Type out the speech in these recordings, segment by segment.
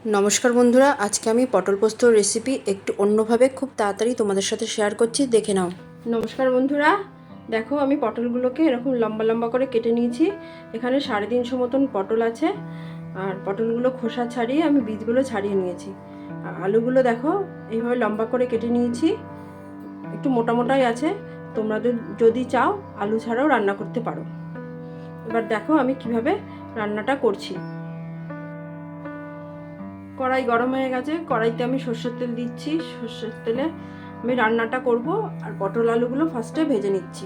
নমস্কার বন্ধুরা, আজকে আমি পটল পোস্তর রেসিপি একটু অন্যভাবে খুব তাড়াতাড়ি তোমাদের সাথে শেয়ার করছি, দেখে নাও। নমস্কার বন্ধুরা, দেখো আমি পটলগুলোকে এরকম লম্বা লম্বা করে কেটে নিয়েছি। এখানে 350 মতন পটল আছে, আর পটলগুলো খোসা ছাড়িয়ে আমি বীজগুলো ছাড়িয়ে নিয়েছি। আর আলুগুলো দেখো এইভাবে লম্বা করে কেটে নিয়েছি, একটু মোটা মোটাই আছে। তোমরা যদি চাও আলু ছাড়াও রান্না করতে পারো। এবার দেখো আমি কিভাবে রান্নাটা করছি। কড়াই গরম হয়ে গেছে, কড়াইতে আমি সর্ষের তেল দিচ্ছি। সর্ষের তেলে আমি রান্নাটা করব, আর পটল আলুগুলো ফার্স্টে ভেজে নিচ্ছি।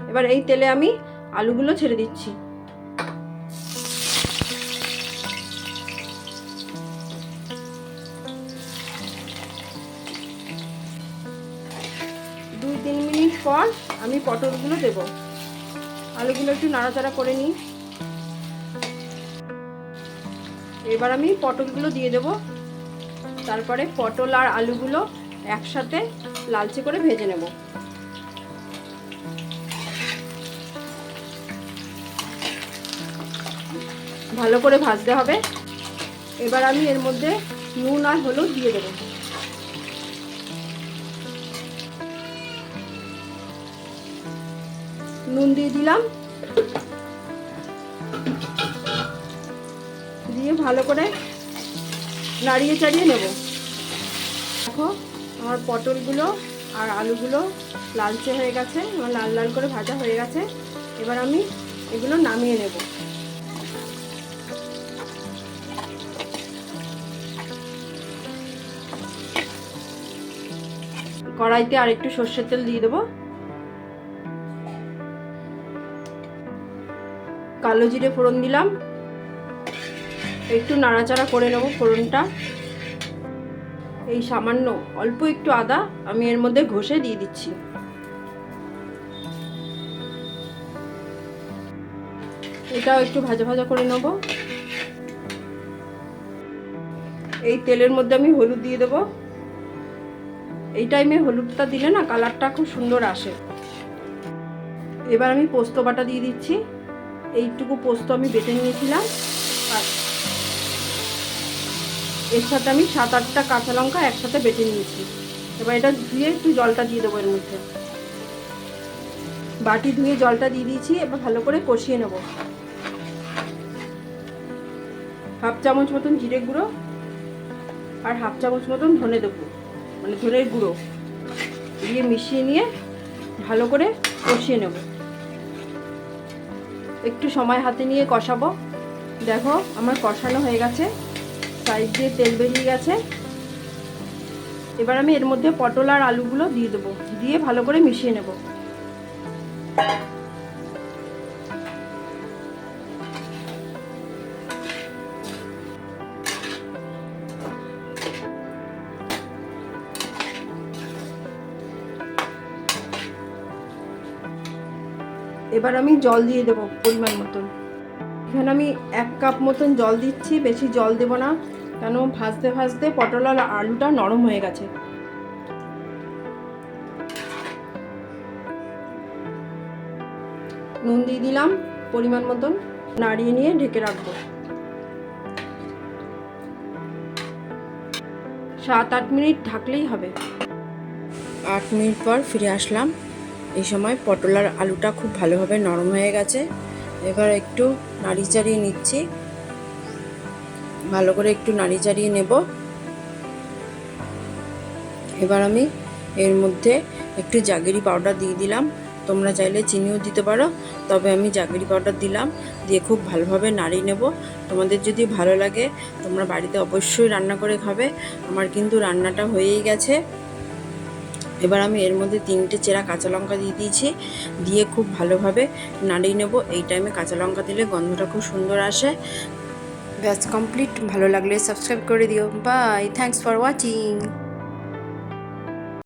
এবার এই তেলে আমি আলুগুলো ছেড়ে দিচ্ছি। দুই তিন মিনিট পর আমি পটলগুলো দেব। আলুগুলো একটু নাড়াচাড়া করে নিই। এবার আমি পটলগুলো দিয়ে দেব। তারপরে পটল আর আলুগুলো একসাথে লালচে করে ভেজে নেব। ভালো করে ভাজতে হবে। এবার আমি এর মধ্যে নুন আর হলুদ দিয়ে দেব। নুন দিয়ে দিলাম, দিয়ে ভালো করে নাড়িয়ে চাড়িয়ে নেব। দেখো আমার পটলগুলো আর আলুগুলো লালচে হয়ে গেছে, আমার লাল লাল করে ভাজা হয়ে গেছে। এবার আমি এগুলো নামিয়ে নেব। কড়াইতে আর একটু সর্ষের তেল দিয়ে দেবো। কালো জিরে ফোড়ন দিলাম, একটু নাড়াচাড়া করে নেব ফোড়নটা। এই সামান্য অল্প একটু আদা আমি এর মধ্যে ঘষে দিয়ে দিচ্ছি। এটাও একটু ভাজা ভাজা করে নেব। এই তেলের মধ্যে আমি হলুদ দিয়ে দেবো। এই টাইমে হলুদটা দিলে না কালারটা খুব সুন্দর আসে। এবার আমি পোস্ত বাটা দিয়ে দিচ্ছি। এইটুকু পোস্ত আমি বেটে নিয়েছিলাম, আর এর সাথে আমি 7-8টা কাঁচা লঙ্কা একসাথে বেটে নিয়েছি। এবার এটা ধুয়ে একটু জলটা দিয়ে দেবো এর মধ্যে। বাটি ধুয়ে জলটা দিয়ে দিয়েছি। এবার ভালো করে কষিয়ে নেব। হাফ চামচ মতন জিরে গুঁড়ো আর হাফ চামচ মতন ধনে দেবো, মানে ধনের গুঁড়ো দিয়ে মিশিয়ে নিয়ে ভালো করে কষিয়ে নেব। একটু সময় হাতে নিয়ে কষাবো। দেখো আমার কষানো হয়ে গেছে, সাইড দিয়ে তেল বেরিয়ে গেছে। এবার আমি এর মধ্যে পটল আর আলুগুলো দিয়ে দেবো, দিয়ে ভালো করে মিশিয়ে নেব। এবার আমি জল দিয়ে দেবো পরিমাণ মতন। এখানে আমি 1 কাপ মতন জল দিচ্ছি, বেশি জল দেব না, কেন ভাজতে ভাজতে পটল আর আলুটা নরম হয়ে গেছে। নুন দিয়ে দিলাম পরিমাণ মতন, নাড়িয়ে নিয়ে ঢেকে রাখবো। 7-8 মিনিট ঢাকলেই হবে। 8 মিনিট পর ফিরে আসলাম। এই সময় পটল আর আলুটা খুব ভালোভাবে নরম হয়ে গেছে। এবার একটু নাড়ি চাড়িয়ে নিচ্ছি, ভালো করে একটু নাড়ি চাড়িয়ে নেব। এবার আমি এর মধ্যে একটু জাগেরি পাউডার দিয়ে দিলাম। তোমরা চাইলে চিনিও দিতে পারো, তবে আমি জাগেরি পাউডার দিলাম। দিয়ে খুব ভালোভাবে নাড়িয়ে নেব। তোমাদের যদি ভালো লাগে তোমরা বাড়িতে অবশ্যই রান্না করে খাবে। আমার কিন্তু রান্নাটা হয়েই গেছে। এবার আমি এর মধ্যে 3টে চেরা কাঁচা লঙ্কা দিয়ে দিয়েছি, দিয়ে খুব ভালোভাবে নাড়িয়ে নেব। এই টাইমে কাঁচা লঙ্কা দিলে গন্ধটা খুব সুন্দর আসে। ব্যাস কমপ্লিট। ভালো লাগলে সাবস্ক্রাইব করে দিও। Bye, thanks for watching.